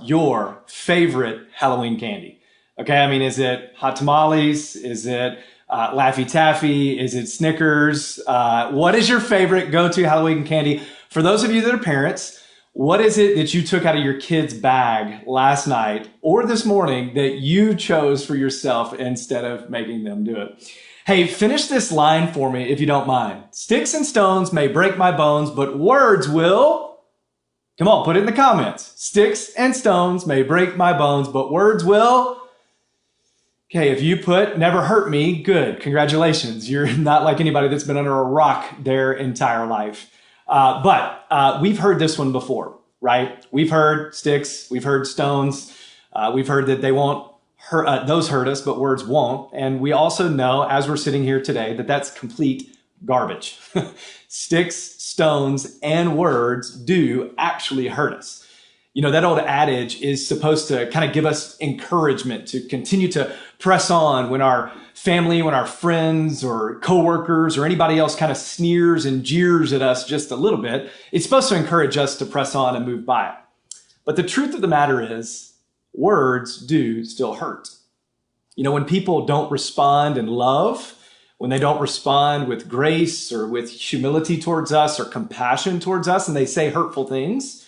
your favorite Halloween candy? Okay, I mean, is it hot tamales? Is it Laffy Taffy? Is it Snickers? What is your favorite go-to Halloween candy? For those of you that are parents, what is it that you took out of your kid's bag last night or this morning that you chose for yourself instead of making them do it? Hey, finish this line for me if you don't mind. Sticks and stones may break my bones, but words will... Come on, put it in the comments. Sticks and stones may break my bones, but words will... Okay, if you put never hurt me, good. Congratulations. You're not like anybody that's been under a rock their entire life. But we've heard this one before, right? We've heard sticks, we've heard stones, we've heard that they won't hurt, those hurt us, but words won't. And we also know, as we're sitting here today, that that's complete garbage. Sticks, stones, and words do actually hurt us. You know, that old adage is supposed to kind of give us encouragement to continue to press on when our family, when our friends or coworkers or anybody else kind of sneers and jeers at us just a little bit. It's supposed to encourage us to press on and move by it. But the truth of the matter is, words do still hurt. You know, when people don't respond in love, when they don't respond with grace or with humility towards us or compassion towards us, and they say hurtful things,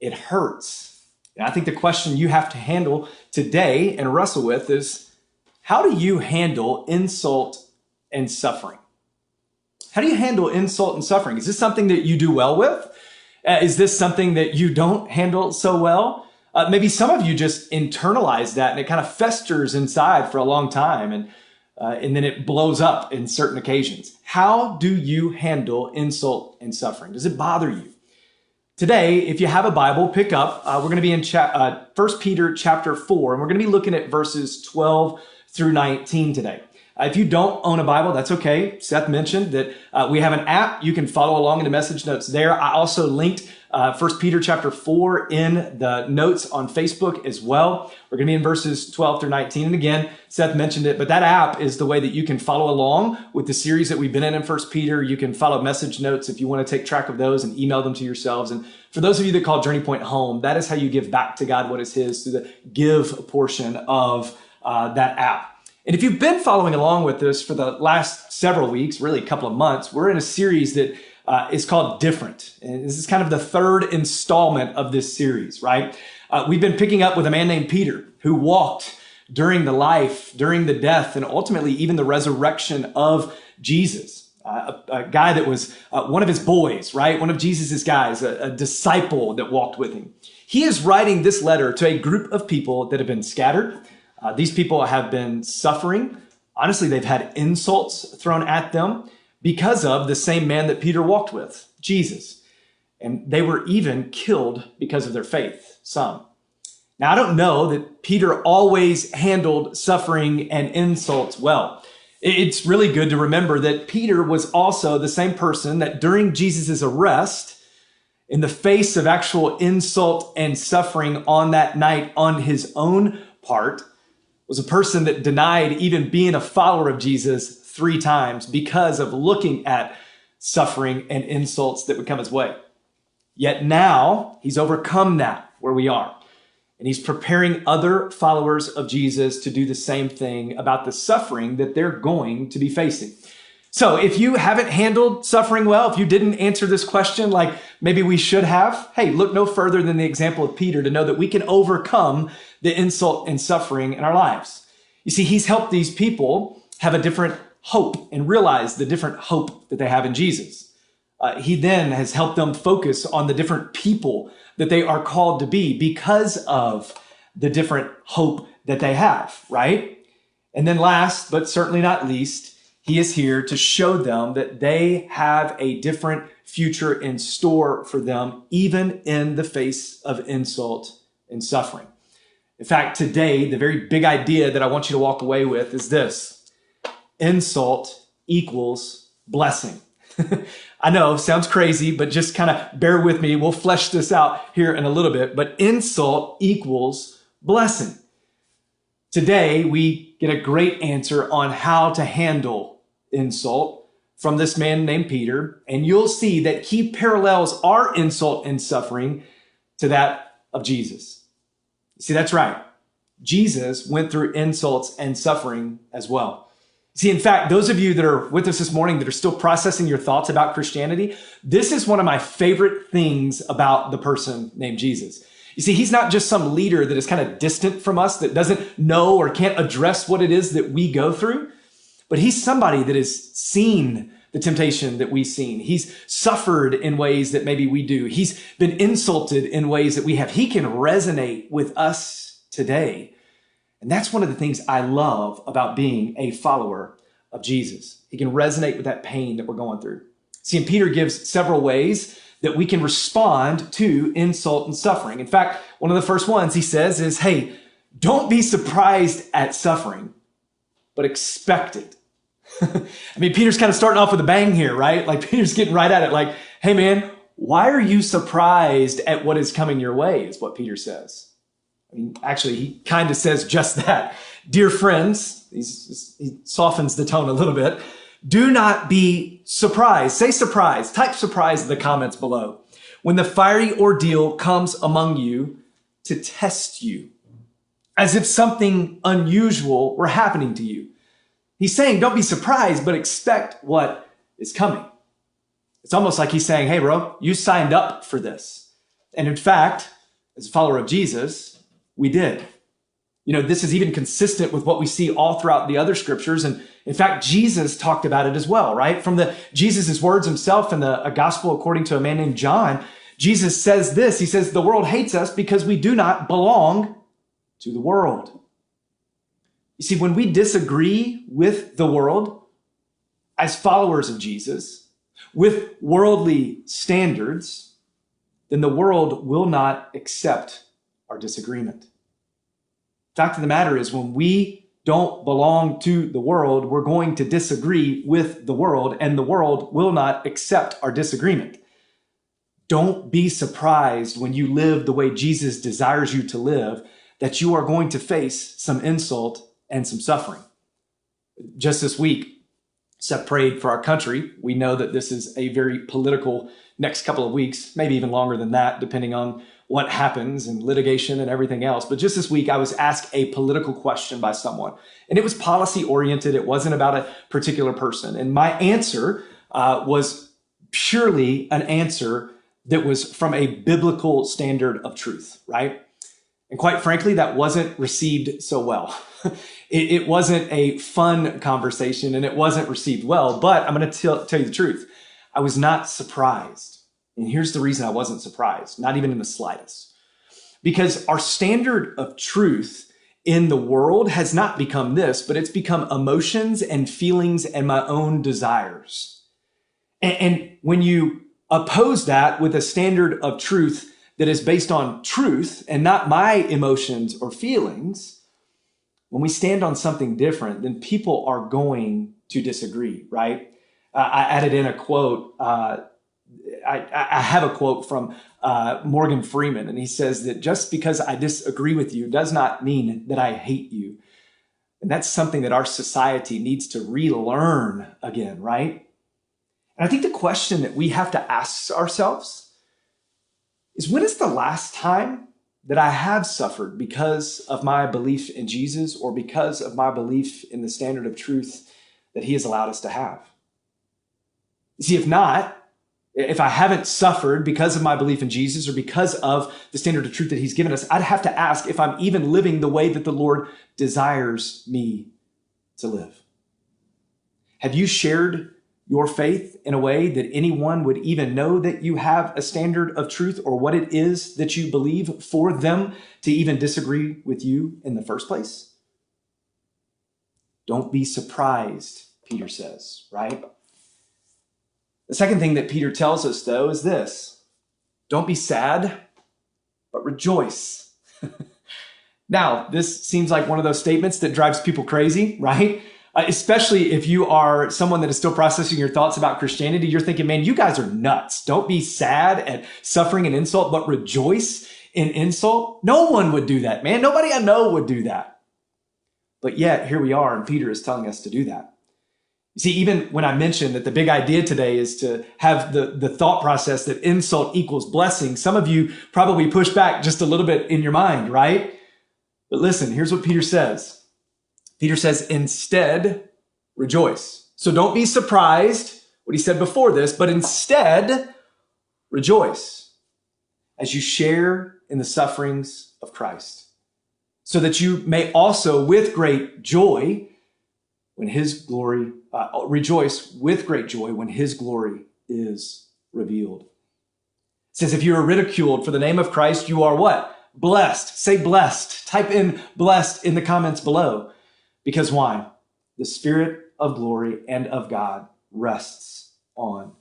it hurts. And I think the question you have to handle today and wrestle with is, how do you handle insult and suffering? How do you handle insult and suffering? Is this something that you do well with? Is this something that you don't handle so well? Maybe some of you just internalize that and it kind of festers inside for a long time and then it blows up in certain occasions. How do you handle insult and suffering? Does it bother you? Today, if you have a Bible, pick up. We're going to be in 1 Peter chapter 4, and we're going to be looking at verses 12 through 19 today. If you don't own a Bible, that's okay. Seth mentioned that we have an app. You can follow along in the message notes there. I also linked 1 Peter chapter 4 in the notes on Facebook as well. We're going to be in verses 12 through 19. And again, Seth mentioned it, but that app is the way that you can follow along with the series that we've been in 1 Peter. You can follow message notes if you want to take track of those and email them to yourselves. And for those of you that call Journey Point home, that is how you give back to God what is His through the give portion of that app. And if you've been following along with this for the last several weeks, really a couple of months, we're in a series that is called Different. And this is kind of the third installment of this series, right? We've been picking up with a man named Peter who walked during the life, during the death, and ultimately even the resurrection of Jesus. A guy that was one of his boys, right? One of Jesus's guys, a disciple that walked with him. He is writing this letter to a group of people that have been scattered. These people have been suffering. Honestly, they've had insults thrown at them because of the same man that Peter walked with, Jesus. And they were even killed because of their faith, some. Now, I don't know that Peter always handled suffering and insults well. It's really good to remember that Peter was also the same person that during Jesus' arrest, in the face of actual insult and suffering on that night on his own part, was a person that denied even being a follower of Jesus 3 times because of looking at suffering and insults that would come his way. Yet now he's overcome that where we are. And he's preparing other followers of Jesus to do the same thing about the suffering that they're going to be facing. So if you haven't handled suffering well, if you didn't answer this question like maybe we should have, hey, look no further than the example of Peter to know that we can overcome the insult and suffering in our lives. You see, he's helped these people have a different hope and realize the different hope that they have in Jesus. He then has helped them focus on the different people that they are called to be because of the different hope that they have, right? And then last, but certainly not least, he is here to show them that they have a different future in store for them, even in the face of insult and suffering. In fact, today, the very big idea that I want you to walk away with is this: insult equals blessing. I know, sounds crazy, but just kind of bear with me. We'll flesh this out here in a little bit, but insult equals blessing. Today, we get a great answer on how to handle insult from this man named Peter, and you'll see that he parallels our insult and suffering to that of Jesus. See, that's right. Jesus went through insults and suffering as well. See, in fact, those of you that are with us this morning that are still processing your thoughts about Christianity, this is one of my favorite things about the person named Jesus. You see, he's not just some leader that is kind of distant from us, that doesn't know or can't address what it is that we go through, but he's somebody that has seen the temptation that we've seen. He's suffered in ways that maybe we do. He's been insulted in ways that we have. He can resonate with us today. And that's one of the things I love about being a follower of Jesus. He can resonate with that pain that we're going through. See, and Peter gives several ways that we can respond to insult and suffering. In fact, one of the first ones he says is, hey, don't be surprised at suffering, but expect it. I mean, Peter's kind of starting off with a bang here, right? Like Peter's getting right at it like, hey man, why are you surprised at what is coming your way is what Peter says. I mean, actually, he kind of says just that. Dear friends, he softens the tone a little bit. Do not be surprised. Say surprise. Type surprise in the comments below. When the fiery ordeal comes among you to test you, as if something unusual were happening to you. He's saying, don't be surprised, but expect what is coming. It's almost like he's saying, hey, bro, you signed up for this. And in fact, as a follower of Jesus, we did. You know, this is even consistent with what we see all throughout the other scriptures. And in fact, Jesus talked about it as well, right? From Jesus' words himself in the gospel according to a man named John, Jesus says this. He says, the world hates us because we do not belong to the world. You see, when we disagree with the world as followers of Jesus, with worldly standards, then the world will not accept our disagreement. Fact of the matter is, when we don't belong to the world, we're going to disagree with the world, and the world will not accept our disagreement. Don't be surprised when you live the way Jesus desires you to live, that you are going to face some insult and some suffering. Just this week, Seth prayed for our country. We know that this is a very political next couple of weeks, maybe even longer than that, depending on what happens and litigation and everything else. But just this week, I was asked a political question by someone, and it was policy oriented. It wasn't about a particular person. And my answer was purely an answer that was from a biblical standard of truth, right? And quite frankly, that wasn't received so well. It wasn't a fun conversation, and it wasn't received well, but I'm going to tell you the truth. I was not surprised. And here's the reason I wasn't surprised, not even in the slightest. Because our standard of truth in the world has not become this, but it's become emotions and feelings and my own desires. And when you oppose that with a standard of truth that is based on truth and not my emotions or feelings, when we stand on something different, then people are going to disagree, right? I added in a quote. I have a quote from Morgan Freeman, and he says that just because I disagree with you does not mean that I hate you. And that's something that our society needs to relearn again, right? And I think the question that we have to ask ourselves is, when is the last time that I have suffered because of my belief in Jesus or because of my belief in the standard of truth that he has allowed us to have? You see, if I haven't suffered because of my belief in Jesus or because of the standard of truth that he's given us, I'd have to ask if I'm even living the way that the Lord desires me to live. Have you shared your faith in a way that anyone would even know that you have a standard of truth or what it is that you believe for them to even disagree with you in the first place? Don't be surprised, Peter says, right? The second thing that Peter tells us, though, is this: don't be sad, but rejoice. Now, this seems like one of those statements that drives people crazy, right? Especially if you are someone that is still processing your thoughts about Christianity. You're thinking, man, you guys are nuts. Don't be sad at suffering and insult, but rejoice in insult. No one would do that, man. Nobody I know would do that. But yet, here we are, and Peter is telling us to do that. You see, even when I mentioned that the big idea today is to have the thought process that insult equals blessing, some of you probably push back just a little bit in your mind, right? But listen, here's what Peter says. Peter says, instead, rejoice. So don't be surprised what he said before this, but instead, rejoice as you share in the sufferings of Christ, so that you may also with great joy when his glory, rejoice with great joy when his glory is revealed. It says, if you are ridiculed for the name of Christ, you are what? Blessed. Say blessed. Type in blessed in the comments below. Because why? The Spirit of glory and of God rests on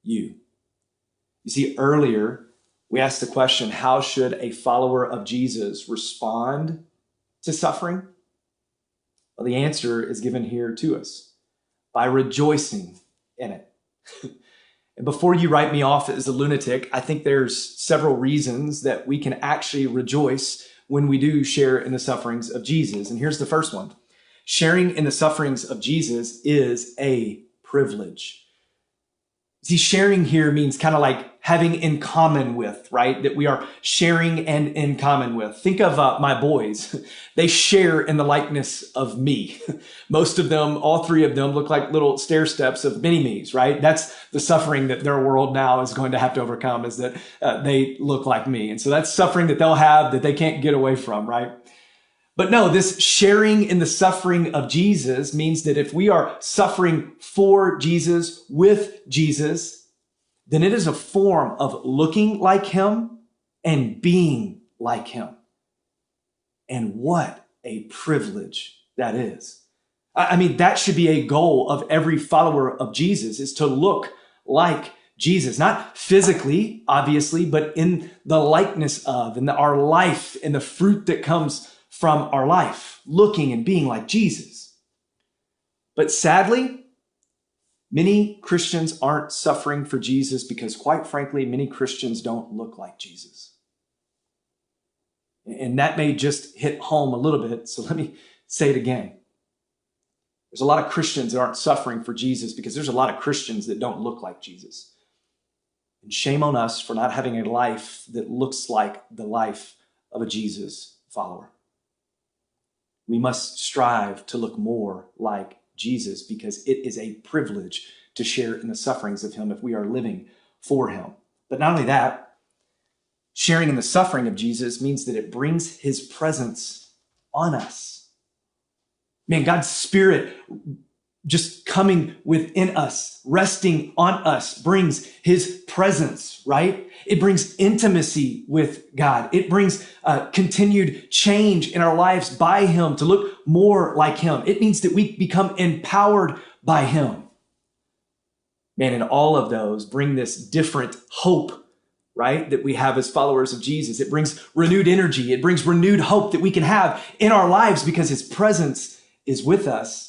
you. You see, earlier we asked the question, how should a follower of Jesus respond to suffering? Well, the answer is given here to us by rejoicing in it. And before you write me off as a lunatic, I think there's several reasons that we can actually rejoice when we do share in the sufferings of Jesus. And here's the first one. Sharing in the sufferings of Jesus is a privilege. See, sharing here means kind of like having in common with, right? That we are sharing and in common with. Think of my boys. They share in the likeness of me. Most of them, all three of them, look like little stair steps of mini-me's, right? That's the suffering that their world now is going to have to overcome, is that they look like me. And so that's suffering that they'll have that they can't get away from, right? But no, this sharing in the suffering of Jesus means that if we are suffering for Jesus, with Jesus, then it is a form of looking like him and being like him. And what a privilege that is. I mean, that should be a goal of every follower of Jesus, is to look like Jesus, not physically, obviously, but in the likeness of, in our life, in the fruit that comes from our life, looking and being like Jesus. But sadly, many Christians aren't suffering for Jesus because, quite frankly, many Christians don't look like Jesus. And that may just hit home a little bit, so let me say it again. There's a lot of Christians that aren't suffering for Jesus because there's a lot of Christians that don't look like Jesus. And shame on us for not having a life that looks like the life of a Jesus follower. We must strive to look more like Jesus because it is a privilege to share in the sufferings of him if we are living for him. But not only that, sharing in the suffering of Jesus means that it brings his presence on us. Man, God's Spirit just coming within us, resting on us, brings his presence, right? It brings intimacy with God. It brings continued change in our lives by him to look more like him. It means that we become empowered by him. Man, and all of those bring this different hope, right? That we have as followers of Jesus. It brings renewed energy. It brings renewed hope that we can have in our lives because his presence is with us.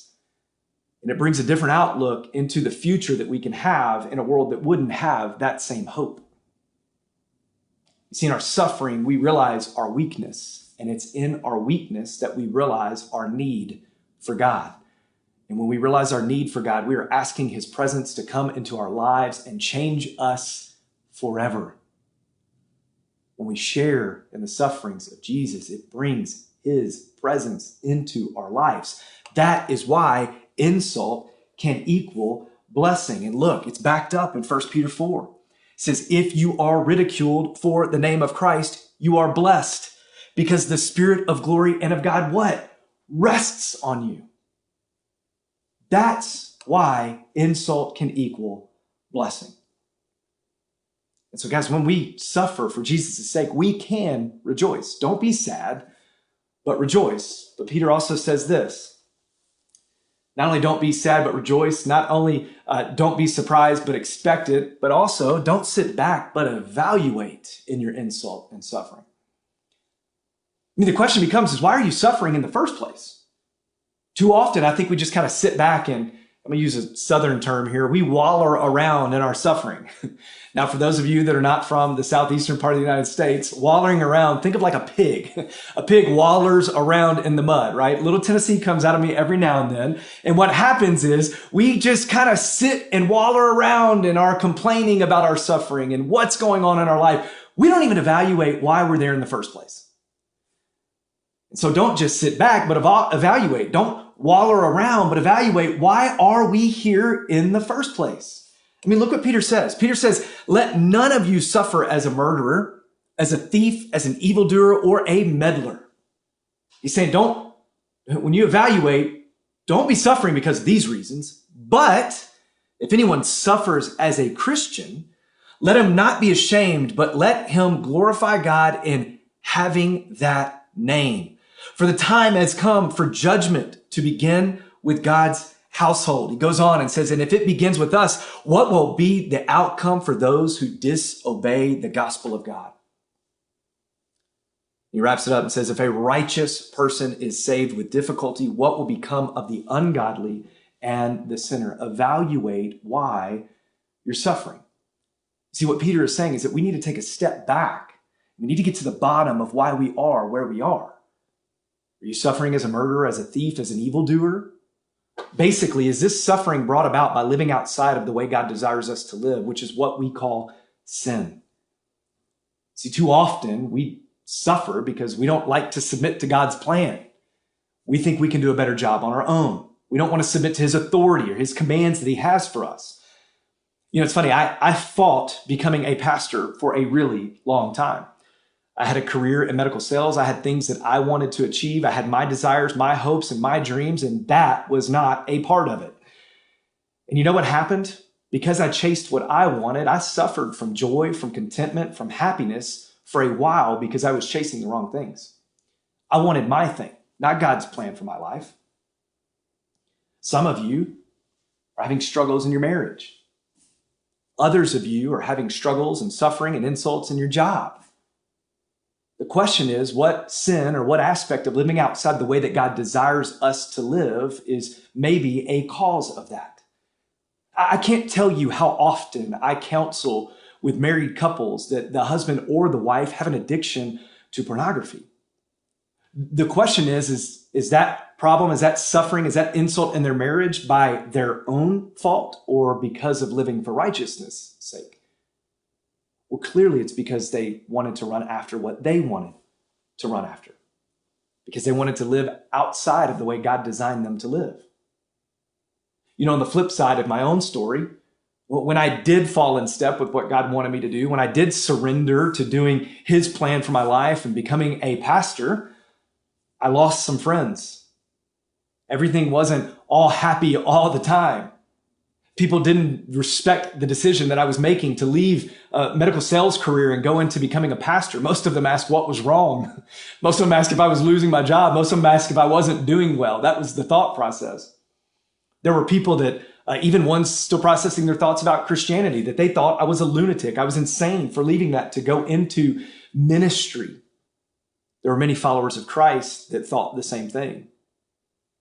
And it brings a different outlook into the future that we can have in a world that wouldn't have that same hope. You see, in our suffering, we realize our weakness, and it's in our weakness that we realize our need for God. And when we realize our need for God, we are asking his presence to come into our lives and change us forever. When we share in the sufferings of Jesus, it brings his presence into our lives. That is why insult can equal blessing. And look, it's backed up in 1 Peter 4. It says, if you are ridiculed for the name of Christ, you are blessed because the Spirit of glory and of God, what? Rests on you. That's why insult can equal blessing. And so guys, when we suffer for Jesus' sake, we can rejoice. Don't be sad, but rejoice. But Peter also says this, not only don't be sad, but rejoice. Not only don't be surprised, but expect it. But also don't sit back, but evaluate in your insult and suffering. I mean, the question becomes is why are you suffering in the first place? Too often, I think we just kind of sit back and, I'm going to use a Southern term here, we waller around in our suffering. Now, for those of you that are not from the southeastern part of the United States, wallering around, think of like a pig. A pig wallers around in the mud, right? Little Tennessee comes out of me every now and then. And what happens is we just kind of sit and waller around and are complaining about our suffering and what's going on in our life. We don't even evaluate why we're there in the first place. And so don't just sit back, but evaluate. Don't wallow around, but evaluate, why are we here in the first place? I mean, look what Peter says. Peter says, let none of you suffer as a murderer, as a thief, as an evildoer, or a meddler. He's saying, when you evaluate, don't be suffering because of these reasons. But if anyone suffers as a Christian, let him not be ashamed, but let him glorify God in having that name. For the time has come for judgment to begin with God's household. He goes on and says, and if it begins with us, what will be the outcome for those who disobey the gospel of God? He wraps it up and says, if a righteous person is saved with difficulty, what will become of the ungodly and the sinner? Evaluate why you're suffering. See, what Peter is saying is that we need to take a step back. We need to get to the bottom of why we are where we are. Are you suffering as a murderer, as a thief, as an evildoer? Basically, is this suffering brought about by living outside of the way God desires us to live, which is what we call sin? See, too often we suffer because we don't like to submit to God's plan. We think we can do a better job on our own. We don't want to submit to his authority or his commands that he has for us. You know, it's funny, I fought becoming a pastor for a really long time. I had a career in medical sales. I had things that I wanted to achieve. I had my desires, my hopes, and my dreams, and that was not a part of it. And you know what happened? Because I chased what I wanted, I suffered from joy, from contentment, from happiness for a while because I was chasing the wrong things. I wanted my thing, not God's plan for my life. Some of you are having struggles in your marriage. Others of you are having struggles and suffering and insults in your job. The question is, what sin or what aspect of living outside the way that God desires us to live is maybe a cause of that? I can't tell you how often I counsel with married couples that the husband or the wife have an addiction to pornography. The question is that problem, is that suffering, is that insult in their marriage by their own fault or because of living for righteousness' sake? Well, clearly it's because they wanted to run after what they wanted to run after, because they wanted to live outside of the way God designed them to live. You know, on the flip side of my own story, when I did fall in step with what God wanted me to do, when I did surrender to doing his plan for my life and becoming a pastor, I lost some friends. Everything wasn't all happy all the time. People didn't respect the decision that I was making to leave a medical sales career and go into becoming a pastor. Most of them asked what was wrong. Most of them asked if I was losing my job. Most of them asked if I wasn't doing well. That was the thought process. There were people that, even ones still processing their thoughts about Christianity, that they thought I was a lunatic. I was insane for leaving that to go into ministry. There were many followers of Christ that thought the same thing.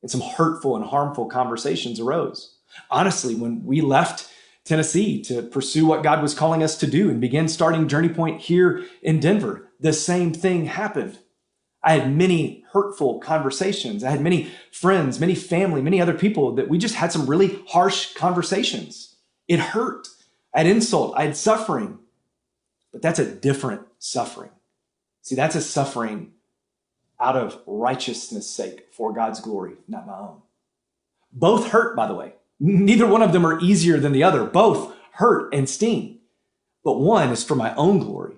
And some hurtful and harmful conversations arose. Honestly, when we left Tennessee to pursue what God was calling us to do and begin starting Journey Point here in Denver, the same thing happened. I had many hurtful conversations. I had many friends, many family, many other people that we just had some really harsh conversations. It hurt. I had insult. I had suffering. But that's a different suffering. See, that's a suffering out of righteousness' sake for God's glory, not my own. Both hurt, by the way. Neither one of them are easier than the other. Both hurt and sting. But one is for my own glory,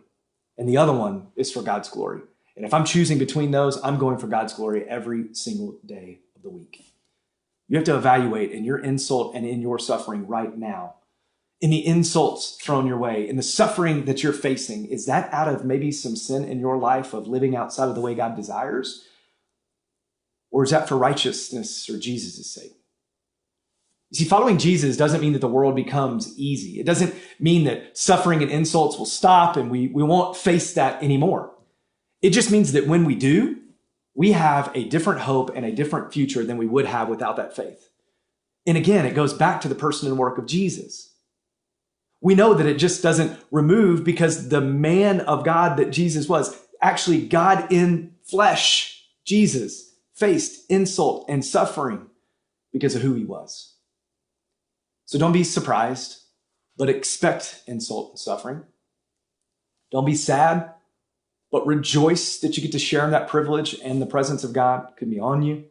and the other one is for God's glory. And if I'm choosing between those, I'm going for God's glory every single day of the week. You have to evaluate in your insult and in your suffering right now, in the insults thrown your way, in the suffering that you're facing, is that out of maybe some sin in your life of living outside of the way God desires? Or is that for righteousness or Jesus' sake? You see, following Jesus doesn't mean that the world becomes easy. It doesn't mean that suffering and insults will stop and we won't face that anymore. It just means that when we do, we have a different hope and a different future than we would have without that faith. And again, it goes back to the person and work of Jesus. We know that it just doesn't remove because the man of God that Jesus was, actually God in flesh, Jesus, faced insult and suffering because of who he was. So don't be surprised, but expect insult and suffering. Don't be sad, but rejoice that you get to share in that privilege and the presence of God could be on you.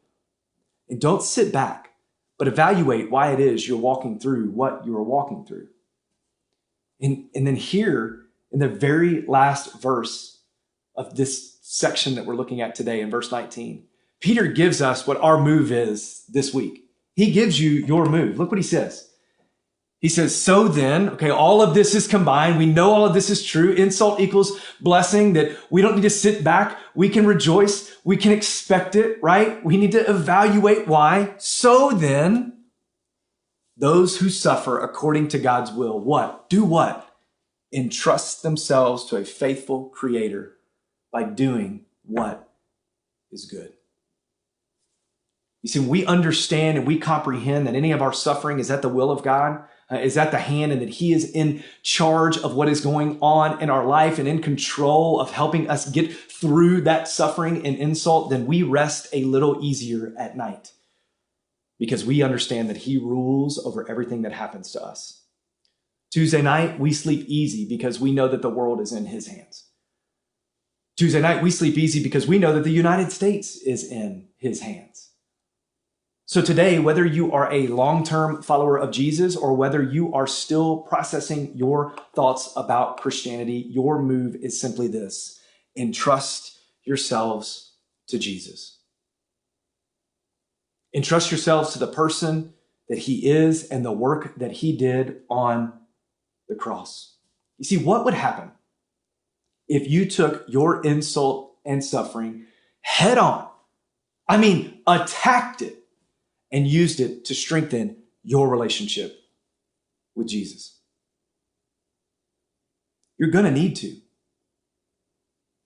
And don't sit back, but evaluate why it is you're walking through what you are walking through. And then here in the very last verse of this section that we're looking at today in verse 19, Peter gives us what our move is this week. He gives you your move. Look what he says. He says, so then, okay, all of this is combined. We know all of this is true. Insult equals blessing, that we don't need to sit back. We can rejoice. We can expect it, right? We need to evaluate why. So then, those who suffer according to God's will, what? Do what? Entrust themselves to a faithful Creator by doing what is good. You see, when we understand and we comprehend that any of our suffering is at the will of God, is at the hand, and that He is in charge of what is going on in our life and in control of helping us get through that suffering and insult, then we rest a little easier at night because we understand that He rules over everything that happens to us. Tuesday night, we sleep easy because we know that the world is in His hands. Tuesday night, we sleep easy because we know that the United States is in His hands. So today, whether you are a long-term follower of Jesus or whether you are still processing your thoughts about Christianity, your move is simply this: entrust yourselves to Jesus. Entrust yourselves to the person that He is and the work that He did on the cross. You see, what would happen if you took your insult and suffering head on? I mean, attacked it and used it to strengthen your relationship with Jesus. You're going to need to.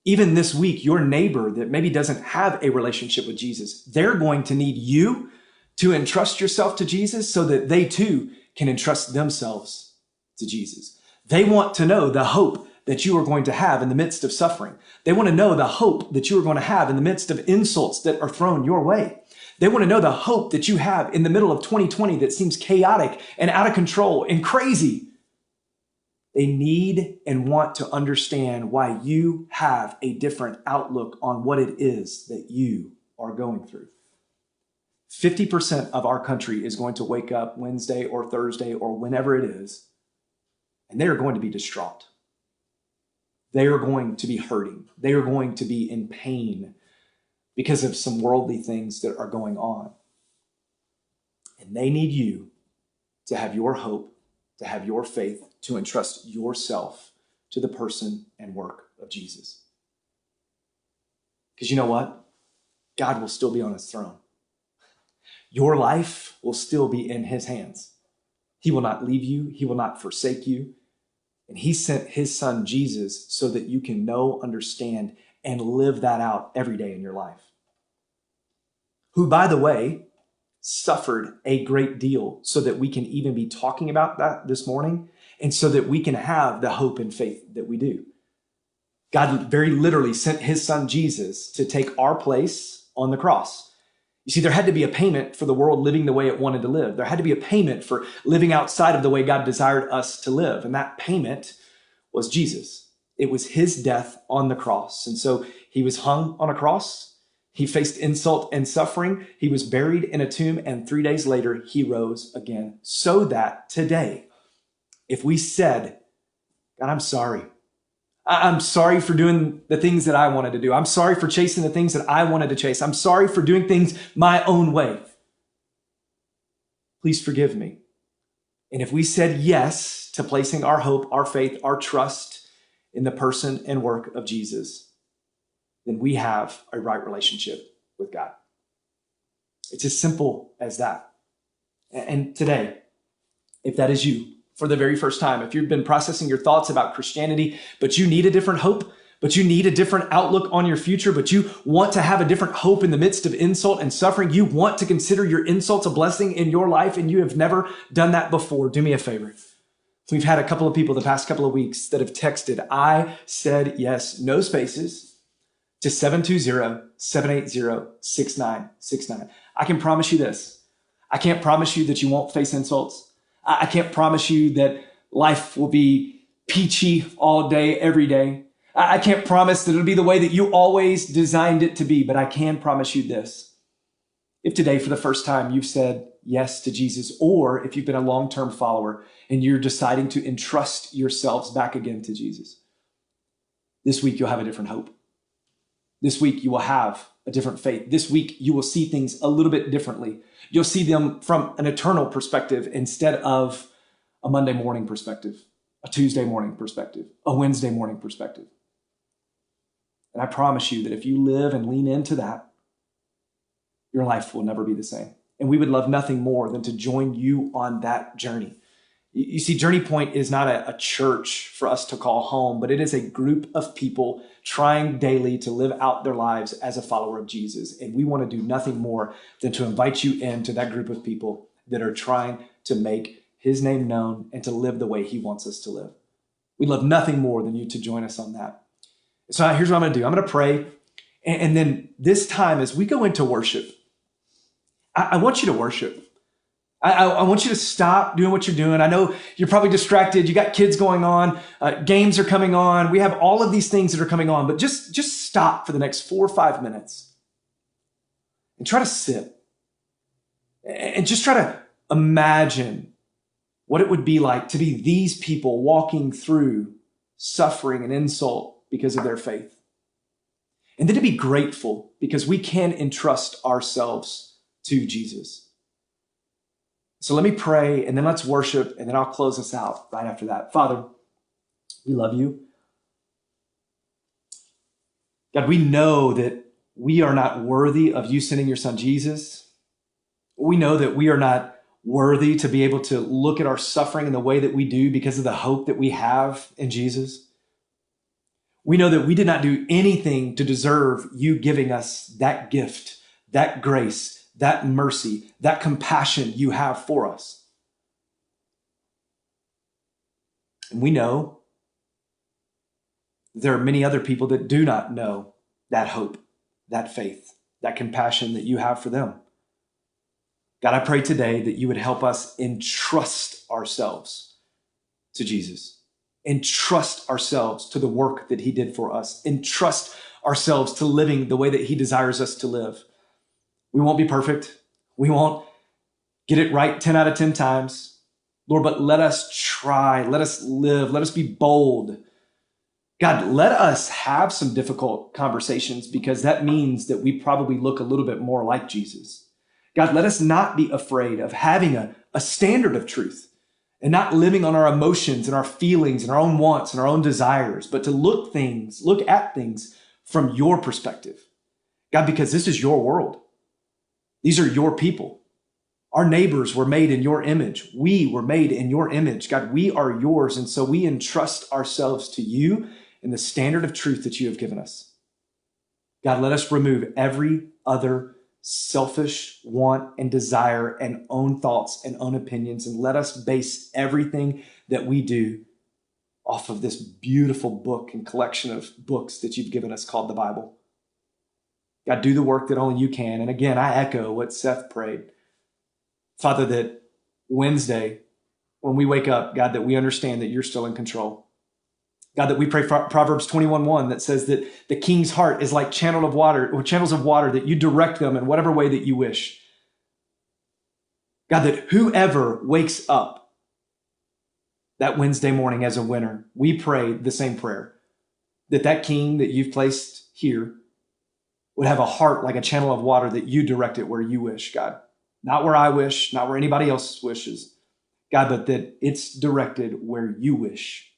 Even this week, your neighbor that maybe doesn't have a relationship with Jesus, they're going to need you to entrust yourself to Jesus so that they too can entrust themselves to Jesus. They want to know the hope that you are going to have in the midst of suffering. They want to know the hope that you are going to have in the midst of insults that are thrown your way. They want to know the hope that you have in the middle of 2020 that seems chaotic and out of control and crazy. They need and want to understand why you have a different outlook on what it is that you are going through. 50% of our country is going to wake up Wednesday or Thursday or whenever it is, and they are going to be distraught. They are going to be hurting. They are going to be in pain because of some worldly things that are going on. And they need you to have your hope, to have your faith, to entrust yourself to the person and work of Jesus. Because you know what? God will still be on His throne. Your life will still be in His hands. He will not leave you. He will not forsake you. And He sent His Son, Jesus, so that you can know, understand, and live that out every day in your life. Who, by the way, suffered a great deal so that we can even be talking about that this morning and so that we can have the hope and faith that we do. God very literally sent His Son, Jesus, to take our place on the cross. You see, there had to be a payment for the world living the way it wanted to live. There had to be a payment for living outside of the way God desired us to live. And that payment was Jesus. It was His death on the cross. And so He was hung on a cross. He faced insult and suffering. He was buried in a tomb. And 3 days later, He rose again. So that today, if we said, God, I'm sorry. I'm sorry for doing the things that I wanted to do. I'm sorry for chasing the things that I wanted to chase. I'm sorry for doing things my own way. Please forgive me. And if we said yes to placing our hope, our faith, our trust in the person and work of Jesus, then we have a right relationship with God. It's as simple as that. And today, if that is you, for the very first time, if you've been processing your thoughts about Christianity, but you need a different hope, but you need a different outlook on your future, but you want to have a different hope in the midst of insult and suffering, you want to consider your insults a blessing in your life, and you have never done that before, do me a favor. We've had a couple of people the past couple of weeks that have texted, I said yes, no spaces, to 720-780-6969. I can promise you this. I can't promise you that you won't face insults. I can't promise you that life will be peachy all day, every day. I can't promise that it'll be the way that you always designed it to be, but I can promise you this. If today, for the first time, you've said yes to Jesus, or if you've been a long-term follower and you're deciding to entrust yourselves back again to Jesus, this week you'll have a different hope. This week you will have a different faith. This week you will see things a little bit differently. You'll see them from an eternal perspective instead of a Monday morning perspective, a Tuesday morning perspective, a Wednesday morning perspective. And I promise you that if you live and lean into that, your life will never be the same. And we would love nothing more than to join you on that journey. You see, Journey Point is not a church for us to call home, but it is a group of people trying daily to live out their lives as a follower of Jesus. And we want to do nothing more than to invite you into that group of people that are trying to make his name known and to live the way he wants us to live. We'd love nothing more than you to join us on that. So here's what I'm going to do. I'm going to pray. And then this time, as we go into worship, I want you to worship. I want you to stop doing what you're doing. I know you're probably distracted. You got kids going on. Games are coming on. We have all of these things that are coming on. But just stop for the next 4 or 5 minutes and try to sit and just try to imagine what it would be like to be these people walking through suffering and insult because of their faith. And then to be grateful because we can entrust ourselves to Jesus. So let me pray, and then let's worship, and then I'll close us out right after that. Father, we love you. God, we know that we are not worthy of you sending your son Jesus. We know that we are not worthy to be able to look at our suffering in the way that we do because of the hope that we have in Jesus. We know that we did not do anything to deserve you giving us that gift, that grace, that mercy, that compassion you have for us. And we know there are many other people that do not know that hope, that faith, that compassion that you have for them. God, I pray today that you would help us entrust ourselves to Jesus, entrust ourselves to the work that he did for us, entrust ourselves to living the way that he desires us to live. We won't be perfect. We won't get it right 10 out of 10 times. Lord, but let us try. Let us live. Let us be bold. God, let us have some difficult conversations because that means that we probably look a little bit more like Jesus. God, let us not be afraid of having a standard of truth and not living on our emotions and our feelings and our own wants and our own desires, but to look at things from your perspective. God, because this is your world. These are your people. Our neighbors were made in your image. We were made in your image. God, we are yours. And so we entrust ourselves to you and the standard of truth that you have given us. God, let us remove every other selfish want and desire and own thoughts and own opinions. And let us base everything that we do off of this beautiful book and collection of books that you've given us called the Bible. God, do the work that only you can. And again, I echo what Seth prayed. Father, that Wednesday, when we wake up, God, that we understand that you're still in control. God, that we pray Proverbs 21:1 that says that the king's heart is like channels of water that you direct them in whatever way that you wish. God, that whoever wakes up that Wednesday morning as a winner, we pray the same prayer, that king that you've placed here would have a heart like a channel of water that you direct it where you wish, God. Not where I wish, not where anybody else wishes, God, but that it's directed where you wish.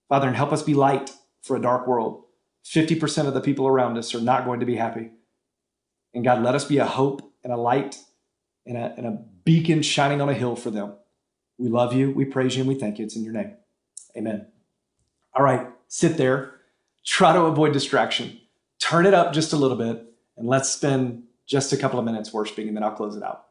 Father, and help us be light for a dark world. 50% of the people around us are not going to be happy. And God, let us be a hope and a light and a beacon shining on a hill for them. We love you, we praise you, and we thank you. It's in your name. Amen. All right, sit there. Try to avoid distraction. Turn it up just a little bit, and let's spend just a couple of minutes worshiping, and then I'll close it out.